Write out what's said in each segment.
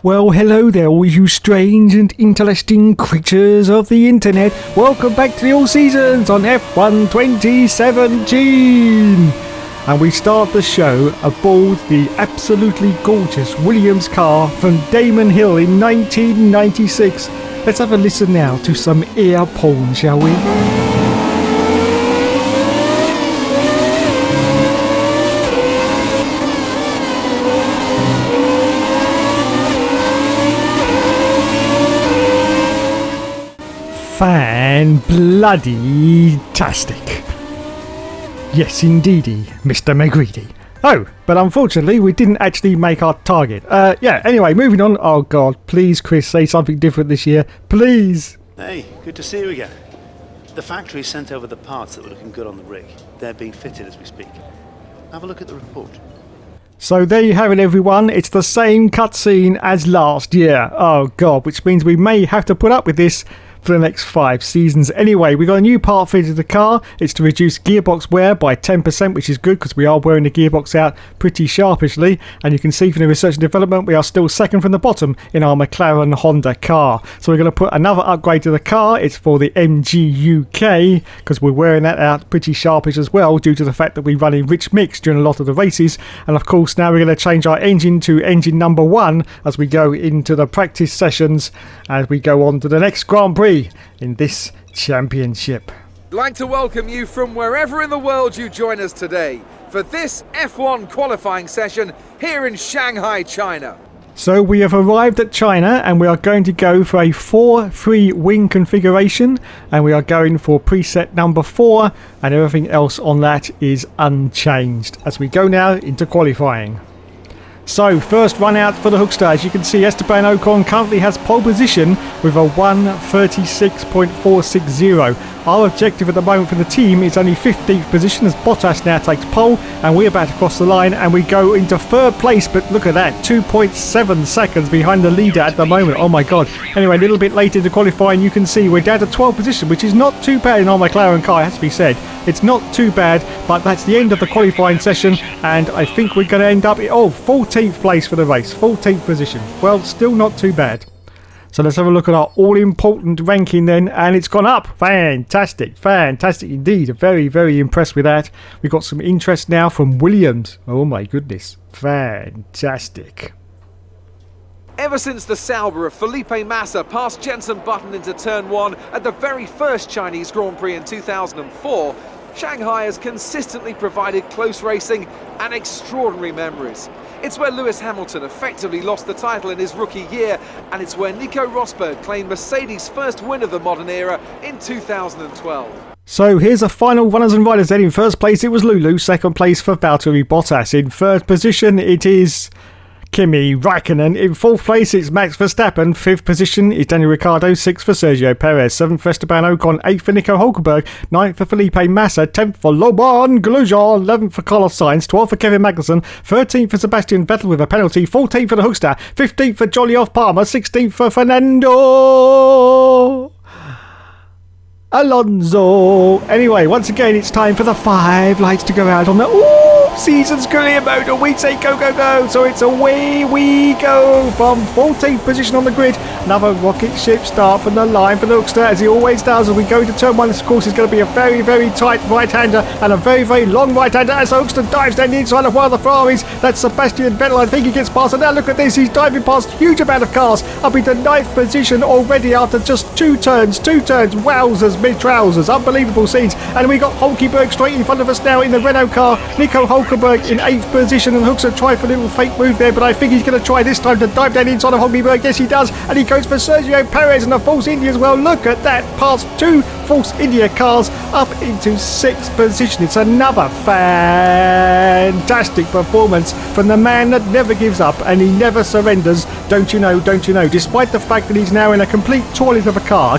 Well, hello there, all you strange and interesting creatures of the internet. Welcome back to the All Seasons on F1 2017. And we start the show aboard the absolutely gorgeous Williams car from Damon Hill in 1996. Let's have a listen now to some ear porn, shall we? Fan-bloody-tastic. Yes, indeedy, Mr. McGreedy. Oh, but unfortunately we didn't actually make our target. Anyway, moving on. Oh God, please Chris, say something different this year. Please. Hey, good to see you again. The factory sent over the parts that were looking good on the rig. They're being fitted as we speak. Have a look at the report. So there you have it, everyone. It's the same cutscene as last year. Oh God, which means we may have to put up with this for the next 5 seasons. Anyway, we got a new part fitted to the car. It's to reduce gearbox wear by 10%, which is good because we are wearing the gearbox out pretty sharpishly. And you can see from the research and development, we are still second from the bottom in our McLaren Honda car. So we're going to put another upgrade to the car. It's for the MG UK because we're wearing that out pretty sharpish as well due to the fact that we run in rich mix during a lot of the races. And of course, now we're going to change our engine to engine number 1 as we go into the practice sessions as we go on to the next Grand Prix in this championship. I'd like to welcome you from wherever in the world you join us today for this F1 qualifying session here in Shanghai, China. So we have arrived at China and we are going to go for a 4-3 wing configuration, and we are going for preset number 4, and everything else on that is unchanged as we go now into qualifying. So, first run out for the Hookster. As you can see, Esteban Ocon currently has pole position with a 1:36.460. Our objective at the moment for the team is only 15th position as Bottas now takes pole, and we're about to cross the line and we go into 3rd place, but look at that, 2.7 seconds behind the leader at the moment. Oh my God. Anyway, a little bit later into qualifying, you can see we're down to 12th position, which is not too bad in our McLaren car, it has to be said. It's not too bad, but that's the end of the qualifying session, and I think we're going to end up 14th place for the race, 14th position. Well, still not too bad. So let's have a look at our all-important ranking then, and it's gone up. Fantastic, fantastic indeed. Very, very impressed with that. We've got some interest now from Williams. Oh my goodness, fantastic. Ever since the Sauber of Felipe Massa passed Jenson Button into turn 1 at the very first Chinese Grand Prix in 2004, Shanghai has consistently provided close racing and extraordinary memories. It's where Lewis Hamilton effectively lost the title in his rookie year, and it's where Nico Rosberg claimed Mercedes' first win of the modern era in 2012. So here's the final runners and riders then. In first place it was Lulu, second place for Valtteri Bottas. In third position it is Kimi Raikkonen. In 4th place it's Max Verstappen. 5th position is Daniel Ricciardo. 6th for Sergio Perez. 7th for Esteban Ocon. 8th for Nico Hulkenberg. 9th for Felipe Massa. 10th for Logan Grosjean. 11th for Carlos Sainz. 12th for Kevin Magnussen. 13th for Sebastian Vettel with a penalty. 14th for the Hookster. 15th for Jolly Off Palmer. 16th for Fernando Alonso. Anyway, once again it's time for the 5 lights to go out on the season's career mode, and we say go, go, go. So it's away we go from 14th position on the grid. Another rocket ship start from the line for the Hookster, as he always does as we go into turn 1. This, of course, is going to be a very, very tight right-hander and a very, very long right-hander as the Hookster dives down the inside of one of the Ferraris. That's Sebastian Vettel. I think he gets past, and now look at this, he's diving past a huge amount of cars up into 9th position already after just 2 turns. Wowzers, mid-trousers, unbelievable scenes. And we got Hulkenberg straight in front of us now in the Renault car. Nico Hulkenberg in 8th position, and Hookster tried for a little fake move there, but I think he's going to try this time to dive down the inside of Hulkenberg. Yes, he does, and he goes for Sergio Perez and a Force India as well. Look at that, past 2 Force India cars up into 6th position. It's another fantastic performance from the man that never gives up and he never surrenders. Don't you know, despite the fact that he's now in a complete toilet of a car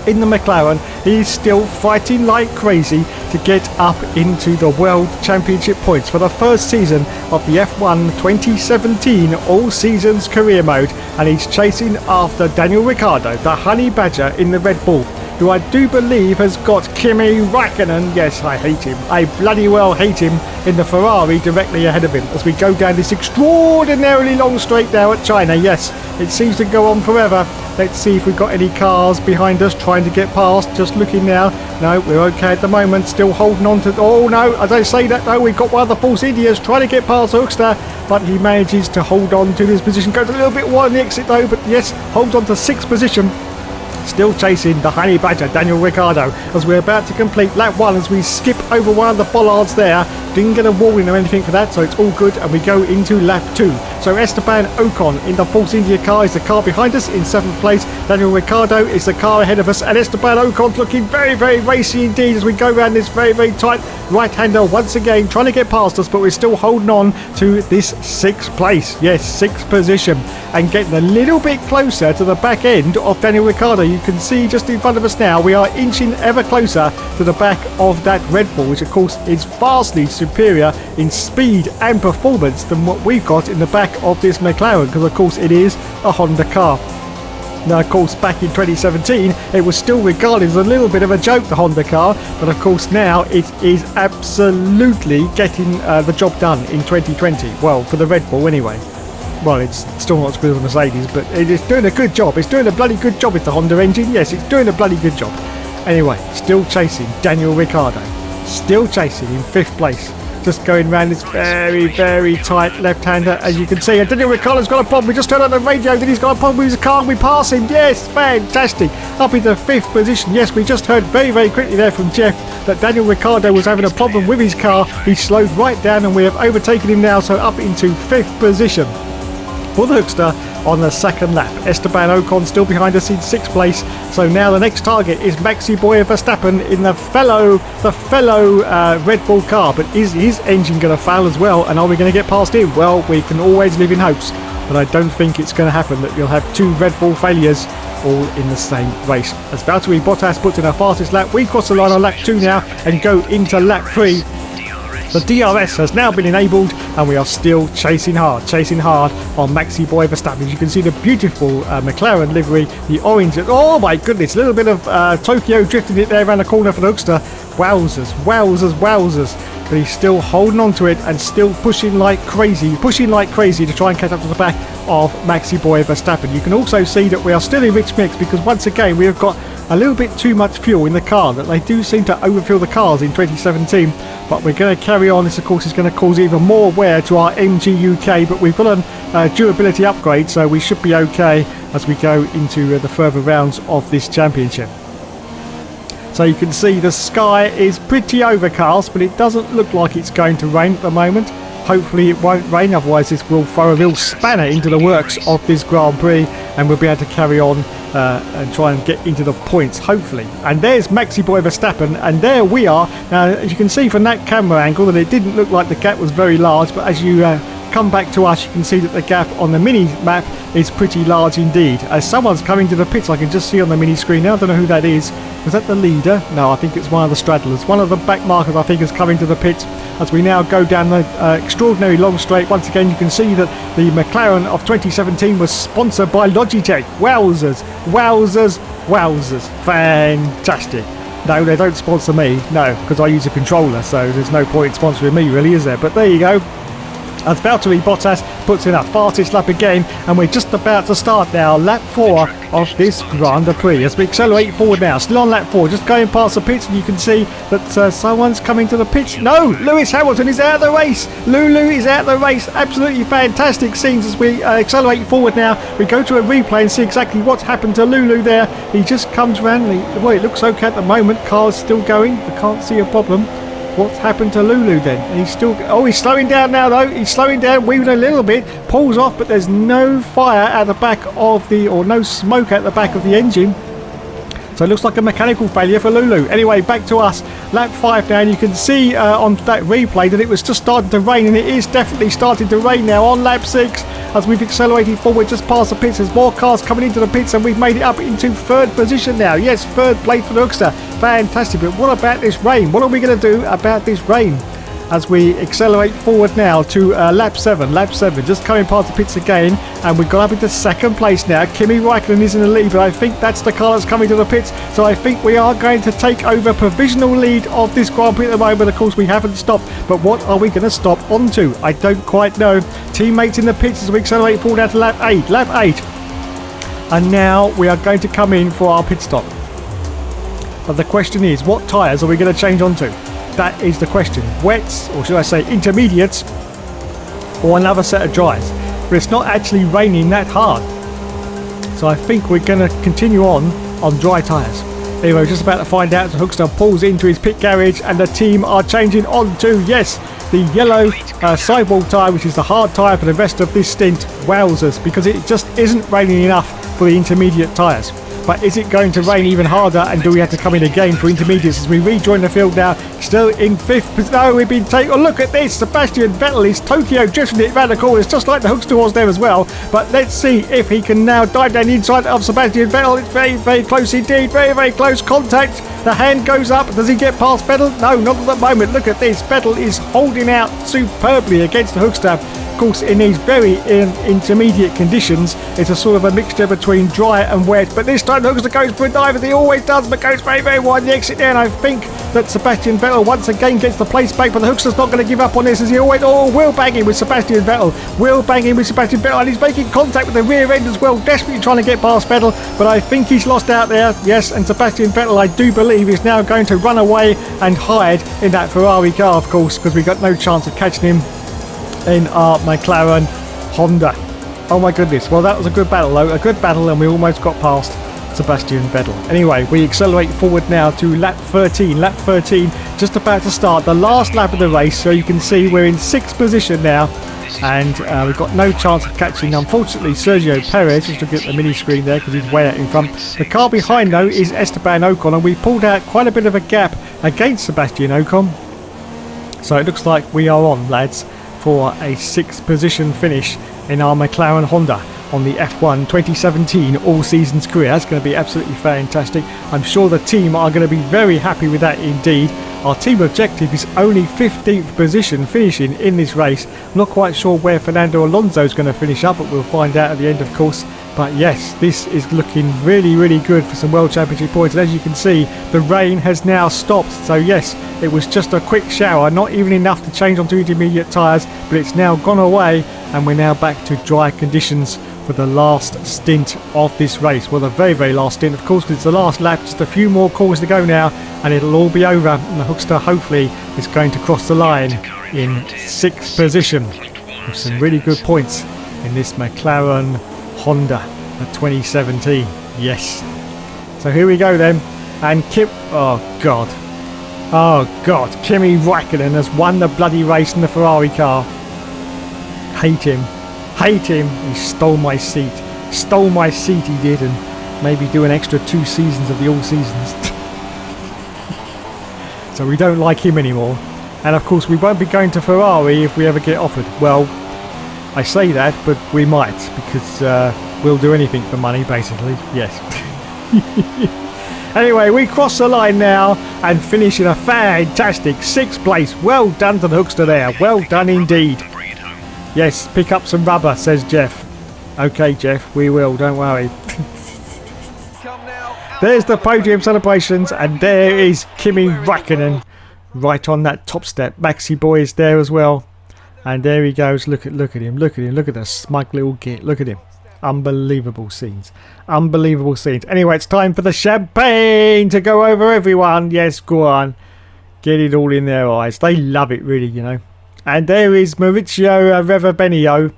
in the McLaren, he's still fighting like crazy to get up into the World Championship points for the first season of the F1 2017 All Seasons career mode, and he's chasing after Daniel Ricciardo, the Honey Badger in the Red Bull. who I do believe has got Kimi Räikkönen. Yes, I hate him. I bloody well hate him in the Ferrari directly ahead of him as we go down this extraordinarily long straight now at China. Yes, it seems to go on forever. Let's see if we've got any cars behind us trying to get past. Just looking now. No, we're okay at the moment. Still holding on to... Oh, no, as I say that, though, we've got one of the Force Indias trying to get past Hoekstra, but he manages to hold on to this position. Goes a little bit wide on the exit, though, but yes, holds on to 6th position. Still chasing the Honey Badger, Daniel Ricciardo, as we're about to complete lap 1 as we skip over one of the bollards there. Didn't get a warning or anything for that, so it's all good, and we go into lap 2. So Esteban Ocon in the Force India car is the car behind us in 7th place. Daniel Ricciardo is the car ahead of us, and Esteban Ocon's looking very, very racy indeed as we go around this very, very tight right-hander once again, trying to get past us, but we're still holding on to this 6th place. Yes, 6th position, and getting a little bit closer to the back end of Daniel Ricciardo. You can see just in front of us now, we are inching ever closer to the back of that Red Bull, which of course is vastly superior in speed and performance than what we've got in the back of this McLaren, because of course it is a Honda car. Now, of course, back in 2017, it was still regarded as a little bit of a joke, the Honda car, but of course now it is absolutely getting the job done in 2020. Well, for the Red Bull anyway. Well, it's still not as good as the Mercedes, but it is doing a good job. It's doing a bloody good job with the Honda engine. Yes, it's doing a bloody good job. Anyway, still chasing Daniel Ricciardo. Still chasing in 5th place. Just going around this very, very tight left-hander, as you can see. And Daniel Ricciardo's got a problem. We just heard on the radio that he's got a problem with his car and we pass him. Yes, fantastic. Up into 5th position. Yes, we just heard very, very quickly there from Jeff that Daniel Ricciardo was having a problem with his car. He slowed right down and we have overtaken him now, so up into 5th position for the Hoekstra on the 2nd lap. Esteban Ocon still behind us in 6th place. So now the next target is Maxi Boy Verstappen in the fellow Red Bull car. But is his engine going to fail as well? And are we going to get past him? Well, we can always live in hopes, but I don't think it's going to happen that you'll have 2 Red Bull failures all in the same race. As Valtteri Bottas puts in our fastest lap, we cross the line on lap 2 now and go into lap 3. The DRS has now been enabled and we are still chasing hard on Maxi Boy Verstappen. As you can see the beautiful McLaren livery, the orange. Oh my goodness, a little bit of Tokyo drifting it there around the corner for the Hoekstra. Wowzers, wowzers, wowzers. But he's still holding on to it and still pushing like crazy to try and catch up to the back of Maxi Boy Verstappen. You can also see that we are still in rich mix because once again we have got a little bit too much fuel in the car, that they do seem to overfill the cars in 2017, but we're going to carry on. This of course is going to cause even more wear to our MG UK, but we've got a durability upgrade, so we should be okay as we go into the further rounds of this championship. So you can see the sky is pretty overcast, but it doesn't look like it's going to rain at the moment. Hopefully it won't rain, otherwise this will throw a real spanner into the works of this Grand Prix and we'll be able to carry on and try and get into the points, hopefully. And there's Maxi Boy Verstappen, and there we are. Now, as you can see from that camera angle, that it didn't look like the gap was very large, but as you come back to us, you can see that the gap on the mini map is pretty large indeed. As someone's coming to the pits, I can just see on the mini screen now. I don't know who that is. Was that the leader? No, I think it's one of the straddlers. One of the back markers, I think, is coming to the pits as we now go down the extraordinary long straight. Once again, you can see that the McLaren of 2017 was sponsored by Logitech. Wowzers, wowzers, wowzers. Fantastic. No, they don't sponsor me. No, because I use a controller, so there's no point in sponsoring me, really, is there? But there you go. As Valtteri Bottas puts in our fastest lap again, and we're just about to start now lap 4 of this Grand Prix as we accelerate forward now, still on lap 4, just going past the pits, and you can see that someone's coming to the pits. No, Lewis Hamilton is out of the race. Lulu is out of the race. Absolutely fantastic scenes as we accelerate forward now. We go to a replay and see exactly what's happened to Lulu there. He just comes round, well, it looks okay at the moment. Car's still going, I can't see a problem. What's happened to Lulu then? He's still... Oh, he's slowing down now though. He's slowing down, weaving a little bit. Pulls off, but there's no fire at the back of the... or no smoke at the back of the engine. So it looks like a mechanical failure for Lulu. Anyway, back to us. Lap 5 now, and you can see on that replay that it was just starting to rain, and it is definitely starting to rain now on lap 6 as we've accelerated forward just past the pits. There's more cars coming into the pits, and we've made it up into 3rd position now. Yes, 3rd place for the Hoekstra. Fantastic. But what about this rain? What are we going to do about this rain? as we accelerate forward now to lap 7. Lap 7, just coming past the pits again, and we've got up into second place now. Kimi Raikkonen is in the lead, but I think that's the car that's coming to the pits, so I think we are going to take over provisional lead of this Grand Prix at the moment. Of course, we haven't stopped, but what are we going to stop onto? I don't quite know. Teammates in the pits as we accelerate forward down to lap 8. Lap 8. And now we are going to come in for our pit stop. But the question is, what tyres are we going to change onto? That is the question. Wets, or should I say intermediates, or another set of dries. But it's not actually raining that hard. So I think we're going to continue on dry tyres. Anyway, we're just about to find out. So Hoekstra pulls into his pit garage and the team are changing onto, yes, the yellow sidewall tyre, which is the hard tyre for the rest of this stint. Wowzers, because it just isn't raining enough for the intermediate tyres. But is it going to rain even harder, and do we have to come in again for intermediates as we rejoin the field now? Still in 5th. No, we've been taken. Oh, look at this. Sebastian Vettel is Tokyo drifting it around the corners, just like the Hoekstra was there as well. But let's see if he can now dive down the inside of Sebastian Vettel. It's very, very close indeed. Very, very close contact. The hand goes up. Does he get past Vettel? No, not at the moment. Look at this. Vettel is holding out superbly against the Hoekstra. Of course, in these very intermediate conditions, it's a sort of a mixture between dry and wet. But this time, Hoekstra goes for a dive, as he always does, but goes very, very wide the exit there. And I think that Sebastian Vettel once again gets the place back, but the Hoekstra's not going to give up on this, as he always. Oh, wheel banging with Sebastian Vettel. Wheel banging with Sebastian Vettel, and he's making contact with the rear end as well, desperately trying to get past Vettel. But I think he's lost out there. Yes, and Sebastian Vettel, I do believe, is now going to run away and hide in that Ferrari car, of course, because we've got no chance of catching him in our McLaren Honda. Oh my goodness. Well, that was a good battle though. A good battle, and we almost got past Sebastian Vettel. Anyway, we accelerate forward now to lap 13. Lap 13, just about to start the last lap of the race. So you can see we're in 6th position now, and we've got no chance of catching, unfortunately, Sergio Perez. Just look at the mini screen there because he's way out in front. The car behind though is Esteban Ocon, and we pulled out quite a bit of a gap against Sebastian Ocon. So it looks like we are on, lads, for a 6th position finish in our McLaren Honda on the F1 2017 All Seasons career. That's going to be absolutely fantastic. I'm sure the team are going to be very happy with that indeed. Our team objective is only 15th position finishing in this race. I'm not quite sure where Fernando Alonso is going to finish up, but we'll find out at the end, of course. But yes, this is looking really, really good for some World Championship points. And as you can see, the rain has now stopped. So yes, it was just a quick shower, not even enough to change onto intermediate tyres, but it's now gone away and we're now back to dry conditions for the last stint of this race. Well, the very, very last stint, of course, because it's the last lap, just a few more corners to go now and it'll all be over. And the Hoekstra hopefully is going to cross the line in 6th position with some really good points in this McLaren Honda for 2017. Yes. So here we go then. And oh God, Kimi Raikkonen has won the bloody race in the Ferrari car. Hate him. He stole my seat. He did, and maybe do an extra 2 seasons of the All Seasons. So we don't like him anymore. And of course we won't be going to Ferrari if we ever get offered. Well, I say that, but we might, because we'll do anything for money, basically. Yes. Anyway, we cross the line now and finish in a fantastic 6th place. Well done to the Hoekstra there. Well done indeed. Yes, pick up some rubber, says Jeff. Okay, Jeff, we will. Don't worry. There's the podium celebrations, and there is Kimi Raikkonen right on that top step. Maxi boy is there as well. And there he goes. Look at him. Look at the smug little git. Look at him. Unbelievable scenes. Anyway, it's time for the champagne to go over everyone. Yes, go on. Get it all in their eyes. They love it, really, you know. And there is Maurizio Reverbenio,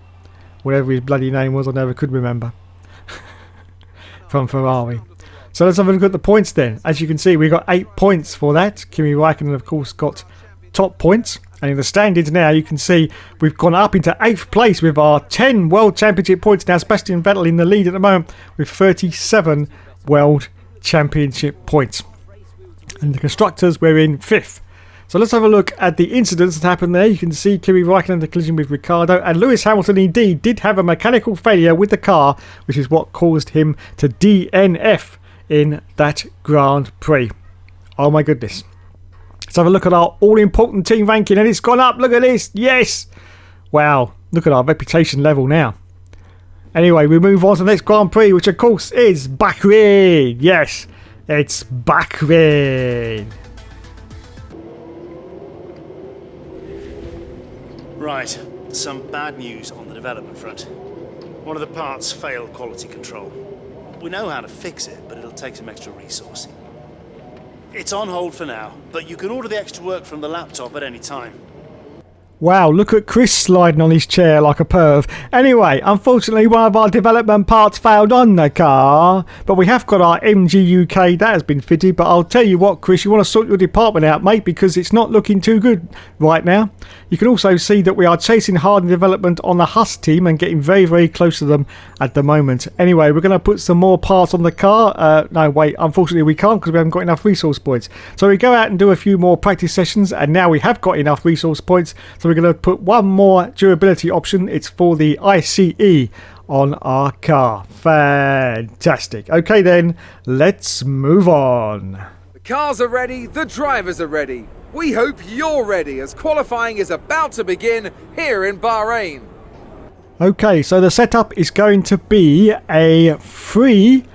whatever his bloody name was, I never could remember, from Ferrari. So let's have a look at the points then. As you can see, we got 8 points for that. Kimi Raikkonen, of course, got top points. And in the standings now, you can see we've gone up into 8th place with our 10 World Championship points. Now, Sebastian Vettel in the lead at the moment with 37 World Championship points. And the Constructors, we're in 5th. So let's have a look at the incidents that happened there. You can see Kimi Raikkonen, the collision with Ricciardo, and Lewis Hamilton indeed did have a mechanical failure with the car, which is what caused him to DNF in that Grand Prix. Oh my goodness. Let's have a look at our all-important team ranking, and it's gone up. Look at this. Yes. Wow. Look at our reputation level now. Anyway, we move on to the next Grand Prix, which of course is Bahrain. Yes, it's Bahrain. Right, some bad news on the development front. One of the parts failed quality control. We know how to fix it, but it'll take some extra resourcing. It's on hold for now, but you can order the extra work from the laptop at any time. Wow, look at Chris sliding on his chair like a perv. Anyway, unfortunately one of our development parts failed on the car, but we have got our MG UK, that has been fitted. But I'll tell you what, Chris, you want to sort your department out, mate, because it's not looking too good right now. You can also see that we are chasing hard in development on the Huss team and getting very, very close to them at the moment. Anyway, we're going to put some more parts on the car. No, wait, unfortunately we can't because we haven't got enough resource points. So we go out and do a few more practice sessions, and now we have got enough resource points. So we're going to put one more durability option. It's for the ICE on our car. Fantastic. Okay then, let's move on. The cars are ready, the drivers are ready. We hope you're ready as qualifying is about to begin here in Bahrain. Okay, so the setup is going to be a 3-2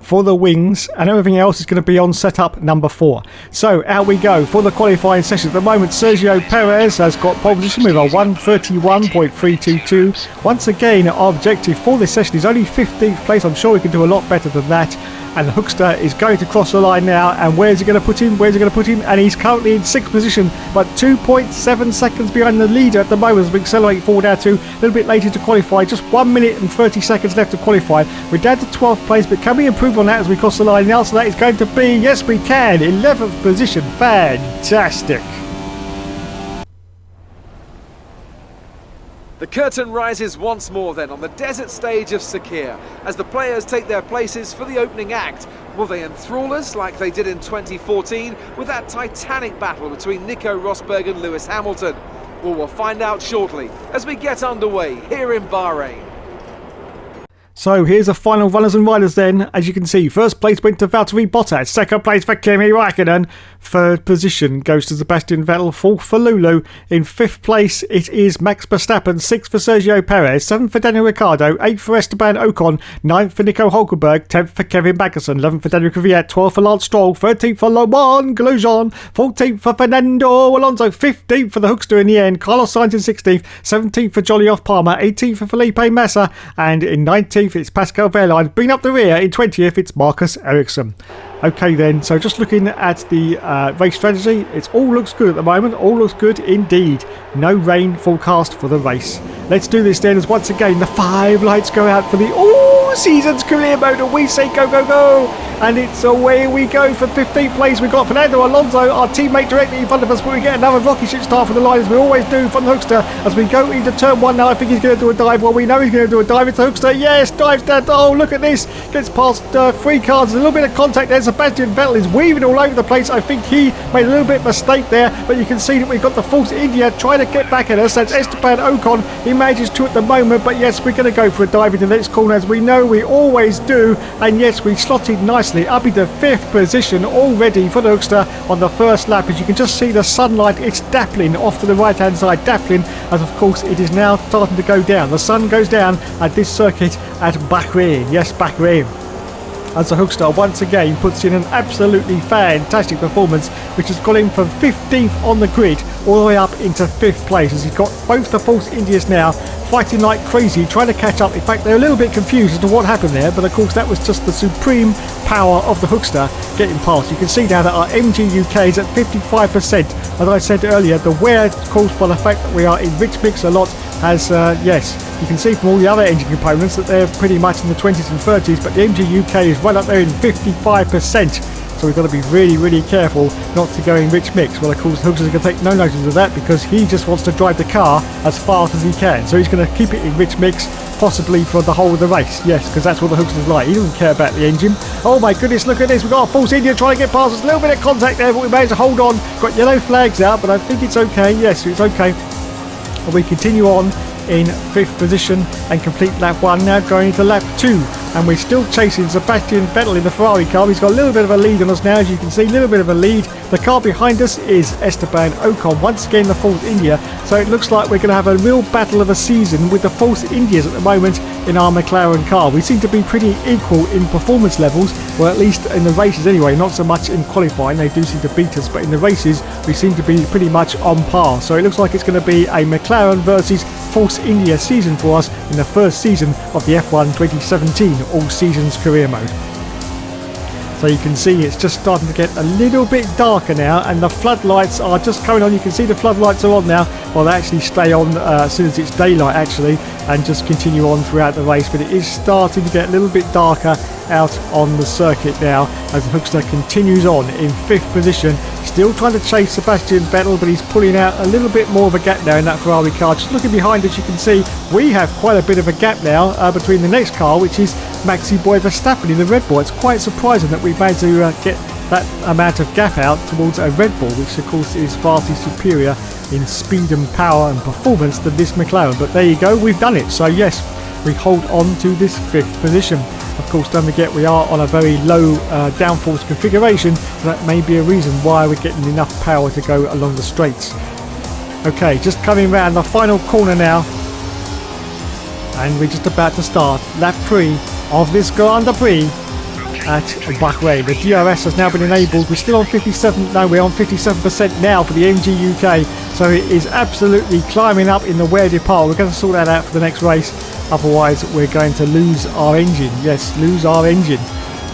for the wings, and everything else is going to be on setup number 4. So out we go for the qualifying session. At the moment, Sergio Perez has got pole position with a 1:31.322. Once again, our objective for this session is only 15th place. I'm sure we can do a lot better than that. And the Hookster is going to cross the line now. And where's he going to put him? Where's he going to put him? And he's currently in 6th position, but 2.7 seconds behind the leader at the moment as we accelerate forward now to a little bit later to qualify. Just 1 minute and 30 seconds left to qualify. We're down to 12th place, but can we improve on that as we cross the line? The answer to that is going to be yes, we can. 11th position. Fantastic. The curtain rises once more then on the desert stage of Sakir as the players take their places for the opening act. Will they enthrall us like they did in 2014 with that titanic battle between Nico Rosberg and Lewis Hamilton? Well, we'll find out shortly as we get underway here in Bahrain. So here's the final runners and riders then. As you can see, first place went to Valtteri Bottas, second place for Kimi Raikkonen, third position goes to Sebastian Vettel, fourth for Lulu, in fifth place it is Max Verstappen, sixth for Sergio Perez, seventh for Daniel Ricciardo, eighth for Esteban Ocon, ninth for Nico Hulkenberg, 10th for Kevin Magnussen, 11th for Daniel Kvyat, 12th for Lance Stroll, 13th for Laurent Grosjean, 14th for Fernando Alonso, 15th for the Hookster in the end, Carlos Sainz in 16th, 17th for Jolly Off Palmer, 18th for Felipe Massa, and in 19th it's Pascal Wehrlein. Bringing up the rear in 20th it's Marcus Ericsson. Okay then, so just looking at the race strategy, it all looks good at the moment, all looks good indeed. No rain forecast for the race. Let's do this then as once again the 5 lights go out for the season's career mode and we say go go go, and it's away we go for 15th place. We've got Fernando Alonso, our teammate, directly in front of us, but we get another rocket ship start for the line as we always do from the Hookster as we go into turn 1 now. I think he's going to do a dive. Well, we know he's going to do a dive. It's the Hookster, yes, dives down. Oh, look at this, gets past 3 cars. There's a little bit of contact there. Sebastian Vettel is weaving all over the place. I think he made a little bit of mistake there, but you can see that we've got the Force India trying to get back at us. That's Esteban Ocon. He manages to at the moment, but yes, we're going to go for a dive into the next corner as we know we always do. And yes, we slotted nicely up into 5th position already for the Hookster on the first lap. As you can just see the sunlight, it's dappling off to the right hand side, dappling, as of course it is now starting to go down. The sun goes down at this circuit at Bahrain. Yes, Bahrain. As the Hookster once again puts in an absolutely fantastic performance, which has got him from 15th on the grid all the way up into 5th place, as he's got both the Force Indias now fighting like crazy, trying to catch up. In fact, they're a little bit confused as to what happened there, but of course that was just the supreme power of the Hookster getting past. You can see now that our MG UK is at 55%. As I said earlier, the wear caused by the fact that we are in rich mix a lot has, yes, you can see from all the other engine components that they're pretty much in the 20s and 30s, but the MG UK is right up there in 55%. So we've got to be really, really careful not to go in rich mix. Well, of course, the Hookster's going to take no notice of that because he just wants to drive the car as fast as he can. So he's going to keep it in rich mix, possibly for the whole of the race. Yes, because that's what the Hookster's like. He doesn't care about the engine. Oh my goodness, look at this. We've got a Force India trying to get past us. A little bit of contact there, but we managed to hold on. Got yellow flags out, but I think it's okay. Yes, it's okay. And we continue on in 5th position and complete lap 1, now going into lap 2 and we're still chasing Sebastian Vettel in the Ferrari car. He's got a little bit of a lead on us now, as you can see, a little bit of a lead. The car behind us is Esteban Ocon, once again the Force India, so it looks like we're going to have a real battle of a season with the Force Indias at the moment in our McLaren car. We seem to be pretty equal in performance levels, well, at least in the races anyway, not so much in qualifying. They do seem to beat us, but in the races we seem to be pretty much on par. So it looks like it's going to be a McLaren versus Force India season for us in the first season of the F1 2017 All Seasons Career Mode. So you can see it's just starting to get a little bit darker now, and the floodlights are just coming on. You can see the floodlights are on now. Well, they actually stay on as soon as it's daylight actually, and just continue on throughout the race, but it is starting to get a little bit darker out on the circuit now as the Hookster continues on in 5th position, still trying to chase Sebastian Vettel, but he's pulling out a little bit more of a gap now in that Ferrari car. Just looking behind us, you can see we have quite a bit of a gap now between the next car, which is Maxi Boy Verstappen in the Red Bull. It's quite surprising that we've managed to get that amount of gap out towards a Red Bull, which of course is vastly superior in speed and power and performance than this McLaren. But there you go, we've done it. So yes, we hold on to this 5th position. Of course, don't forget we are on a very low downforce configuration, so that may be a reason why we're getting enough power to go along the straights. Okay, just coming round the final corner now, and we're just about to start lap 3 of this Grand Prix at Bahrain. The DRS has now been enabled. We're still on 57. No, we're on 57% now for the MG UK. So it is absolutely climbing up in the wear department. We're going to sort that out for the next race. Otherwise, we're going to lose our engine. Yes, lose our engine.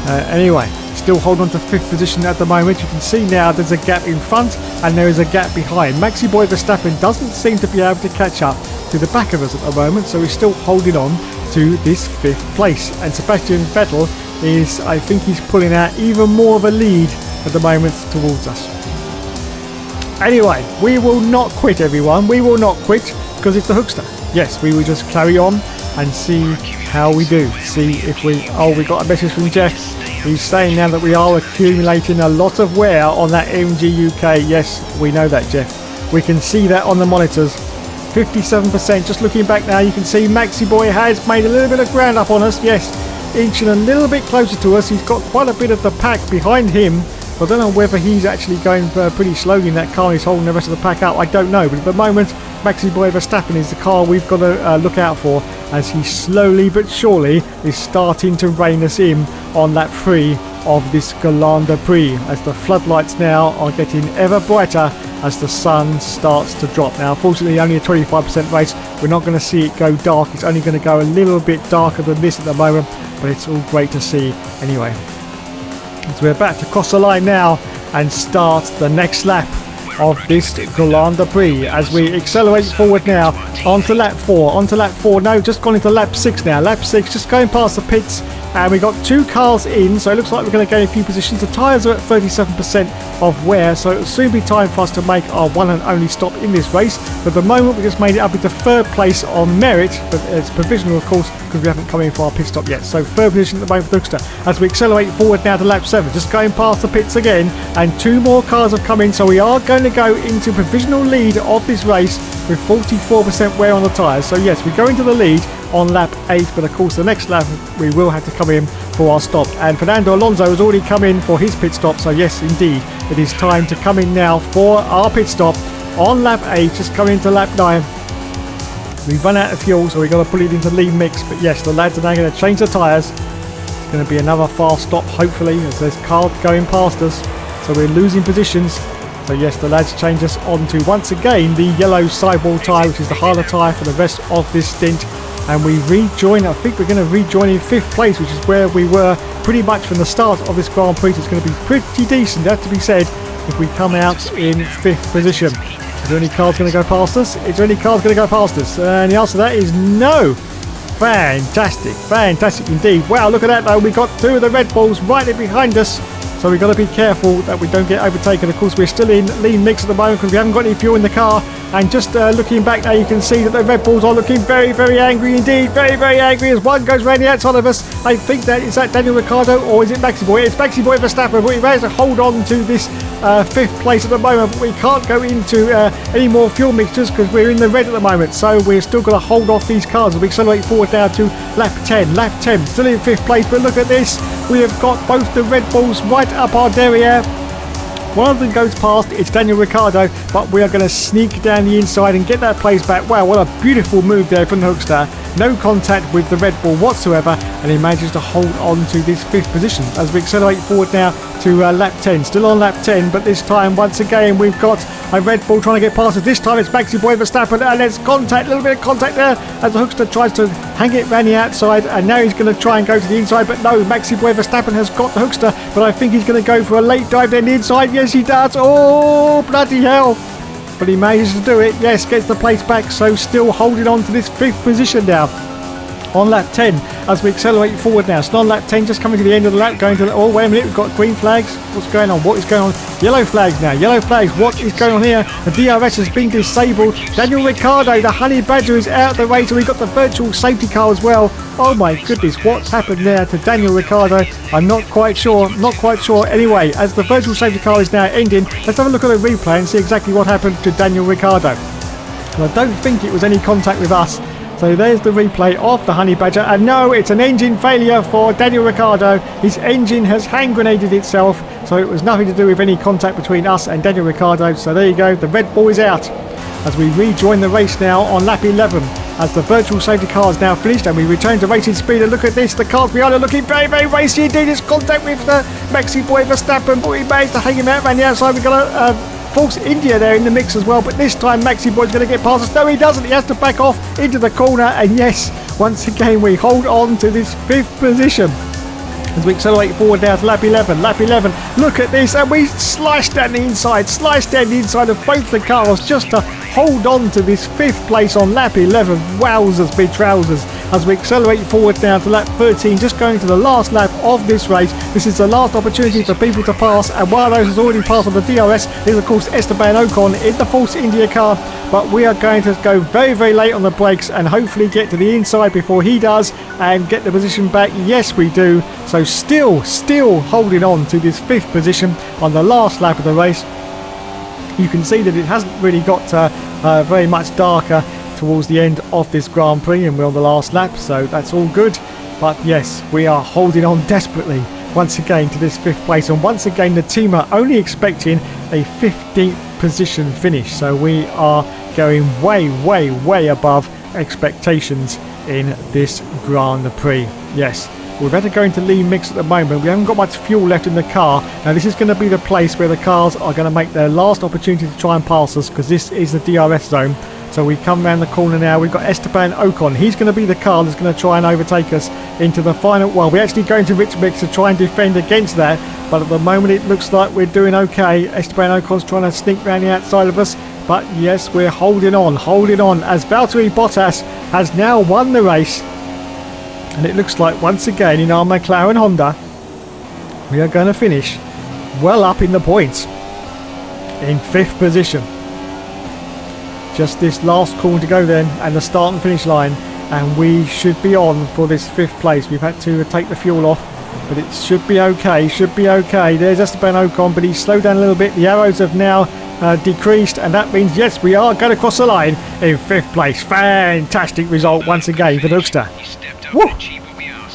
Anyway, still hold on to 5th position at the moment. You can see now there's a gap in front and there is a gap behind. Maxi Boy Verstappen doesn't seem to be able to catch up to the back of us at the moment, so we're still holding on to this 5th place. And Sebastian Vettel is, I think he's pulling out even more of a lead at the moment towards us. Anyway, we will not quit, everyone. We will not quit because it's the Hookster. Yes, we will just carry on and see how we do. See if we... Oh, we got a message from Jeff. He's saying now that we are accumulating a lot of wear on that MG UK. Yes, we know that, Jeff. We can see that on the monitors. 57%. Just looking back now, you can see Maxi Boy has made a little bit of ground up on us. Yes, inching a little bit closer to us. He's got quite a bit of the pack behind him. I don't know whether he's actually going pretty slowly in that car. He's holding the rest of the pack out. I don't know. But at the moment, Maxi Boy Verstappen is the car we've got to look out for, as he slowly but surely is starting to rein us in on lap 3 of this Grand Prix, as the floodlights now are getting ever brighter as the sun starts to drop. Now, unfortunately, only a 25% race. We're not going to see it go dark. It's only going to go a little bit darker than this at the moment, but it's all great to see anyway. So we're about to cross the line now and start the next lap of this Grand Prix as we accelerate forward now onto lap 4, no, just gone into lap 6 now, lap 6, just going past the pits, and we got 2 cars in, so it looks like we're going to gain a few positions. The tyres are at 37% of wear, so it'll soon be time for us to make our one and only stop in this race. But at the moment we just made it up into 3rd place on merit, but it's provisional of course because we haven't come in for our pit stop yet. So 3rd position at the moment for the Hookster as we accelerate forward now to lap 7, just going past the pits again, and 2 more cars have come in, so we are going to go into provisional lead of this race with 44% wear on the tyres. So yes, we go into the lead on lap 8, but of course the next lap we will have to come in for our stop, and Fernando Alonso has already come in for his pit stop. So yes, indeed, it is time to come in now for our pit stop on lap 8, just coming into lap 9. We've run out of fuel, so we've got to put it into lean mix, but yes, the lads are now going to change the tyres. It's going to be another fast stop hopefully, as there's cars going past us, so we're losing positions. So yes, the lads change us on to once again the yellow sidewall tyre, which is the harder tyre for the rest of this stint. And we rejoin, I think we're going to rejoin in 5th place, which is where we were pretty much from the start of this Grand Prix. So it's going to be pretty decent, that to be said, if we come out in 5th position. Is there any cars going to go past us? Is there any cars going to go past us? And the answer to that is no. Fantastic, fantastic indeed. Wow, look at that though. We've got 2 of the Red Bulls right there behind us. So we've got to be careful that we don't get overtaken. Of course, we're still in lean mix at the moment because we haven't got any fuel in the car. And just looking back now, you can see that the Red Bulls are looking very, very angry indeed. Very, very angry as one goes round the outside of us. I think that is that Daniel Ricciardo, or is it Maxi Boy? It's Maxi Boy Verstappen, but he managed to hold on to this fifth place at the moment, but we can't go into any more fuel mixtures because we're in the red at the moment. So we're still going to hold off these cars as we accelerate forward now to lap 10. Lap 10, still in fifth place, but look at this. We have got both the Red Bulls right up our derriere. One of them goes past, it's Daniel Ricciardo, but we are going to sneak down the inside and get that place back. Wow, what a beautiful move there from the Hookster. No contact with the Red Bull whatsoever, and he manages to hold on to this fifth position as we accelerate forward now to lap 10. Still on lap 10, but this time, once again, we've got a Red Bull trying to get past us. This time it's Maxi Boy Verstappen, and there's contact, a little bit of contact there as the Hookster tries to hang it around the outside, and now he's going to try and go to the inside, but no, Maxi Boy Verstappen has got the Hookster, but I think he's going to go for a late dive down the inside. Yes, he does. Oh, bloody hell. But he manages to do it. Yes, gets the place back, so still holding on to this fifth position now on lap 10 as we accelerate forward now. So on lap 10, just coming to the end of the lap, going to oh, wait a minute, we've got green flags. What's going on? What is going on? Yellow flags now. Yellow flags. What is going on here? The DRS has been disabled. Daniel Ricciardo, the Honey Badger, is out of the race, and we've got the virtual safety car as well. Oh my goodness, what's happened there to Daniel Ricciardo? I'm not quite sure. Not quite sure. Anyway, as the virtual safety car is now ending, let's have a look at the replay and see exactly what happened to Daniel Ricciardo. And I don't think it was any contact with us. So there's the replay of the Honey Badger, and no, it's an engine failure for Daniel Ricciardo. His engine has hand grenaded itself, so it was nothing to do with any contact between us and Daniel Ricciardo. So there you go, the Red Bull is out as we rejoin the race now on lap 11 as the virtual safety car is now finished and we return to racing speed. And look at this, the cars behind are looking very, very racy indeed. It's contact with the Maxi Boy Verstappen, but we managed to hang him out around the outside. We've got a Force India there in the mix as well, but this time Maxi Boy's going to get past us. No, he doesn't. He has to back off into the corner, and yes, once again we hold on to this fifth position as we accelerate forward now to lap 11. Lap 11, look at this, and we slice down the inside of both the cars just to hold on to this fifth place on lap 11. Wowzers, big trousers, as we accelerate forward now to lap 13, just going to the last lap of this race. This is the last opportunity for people to pass, and one of those has already passed on the DRS is of course Esteban Ocon in the Force India car, but we are going to go very, very late on the brakes and hopefully get to the inside before he does and get the position back. Yes, we do. So still holding on to this fifth position on the last lap of the race. You can see that it hasn't really got very much darker towards the end of this Grand Prix, and we're on the last lap, so that's all good. But yes, we are holding on desperately once again to this fifth place, and once again the team are only expecting a 15th position finish, so we are going way above expectations in this Grand Prix. Yes, we've had to go into lean mix at the moment. We haven't got much fuel left in the car. Now this is going to be the place where the cars are going to make their last opportunity to try and pass us, because this is the DRS zone. So we come around the corner now. We've esteban Ocon. He's going to be the car that's going to try and overtake us into the final. Well, we're actually going to rich mix to try and defend against that, but at the moment it looks like we're doing okay. Esteban Ocon's trying to sneak around the outside of us, but yes, we're holding on as Valtteri Bottas has now won the race. And it looks like once again in our McLaren Honda we are going to finish well up in the points in fifth position. Just this last corner to go then, and the start and finish line, and we should be on for this fifth place. We've had to take the fuel off, but it should be okay. There's Esteban Ocon, but he's slowed down a little bit. The arrows have now decreased, and that means yes, we are going to cross the line in fifth place. Fantastic result once again for the Hookster. Woo!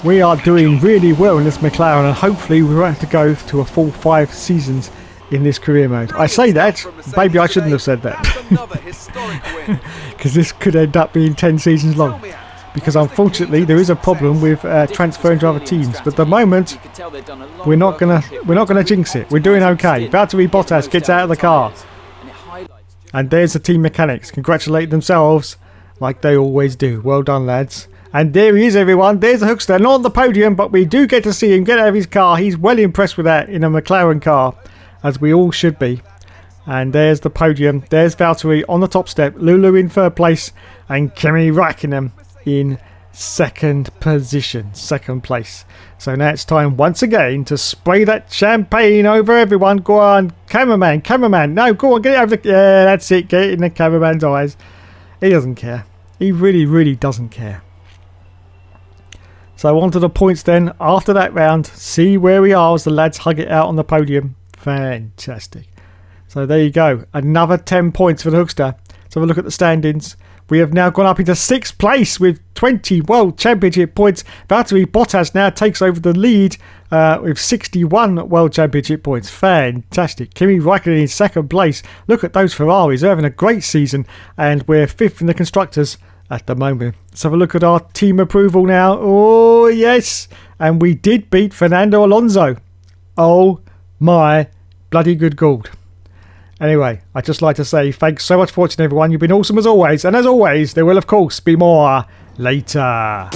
We are doing really well in this McLaren, and hopefully we won't have to go to a full 5 seasons in this career mode. I say that, maybe I shouldn't have said that, because this could end up being 10 seasons long, because unfortunately there is a problem with transferring to other teams. But at the moment we're not gonna jinx it. We're doing okay. Valtteri Bottas gets out of the car, and there's the team mechanics congratulate themselves like they always do. Well done, lads. And there he is, everyone. There's the Hookster, not on the podium, but we do get to see him get out of his car. He's well impressed with that in a McLaren car, as we all should be. And there's the podium. There's Valtteri on the top step, Lulu in third place, and Kimi Räikkönen in second place. So now it's time once again to spray that champagne over everyone. Go on, cameraman. No, go on, get it over the... Yeah, that's it. Get it in the cameraman's eyes. He doesn't care. He really doesn't care. So on to the points then. After that round, see where we are as the lads hug it out on the podium. Fantastic. So there you go. Another 10 points for the Hookster. Let's have a look at the standings. We have now gone up into 6th place with 20 World Championship points. Valtteri Bottas now takes over the lead with 61 World Championship points. Fantastic. Kimi Raikkonen in 2nd place. Look at those Ferraris. They're having a great season. And we're 5th in the Constructors at the moment. Let's have a look at our team approval now. Oh, yes. And we did beat Fernando Alonso. Oh, my bloody good God. Anyway, I'd just like to say thanks so much for watching, everyone. You've been awesome as always. And as always, there will, of course, be more later.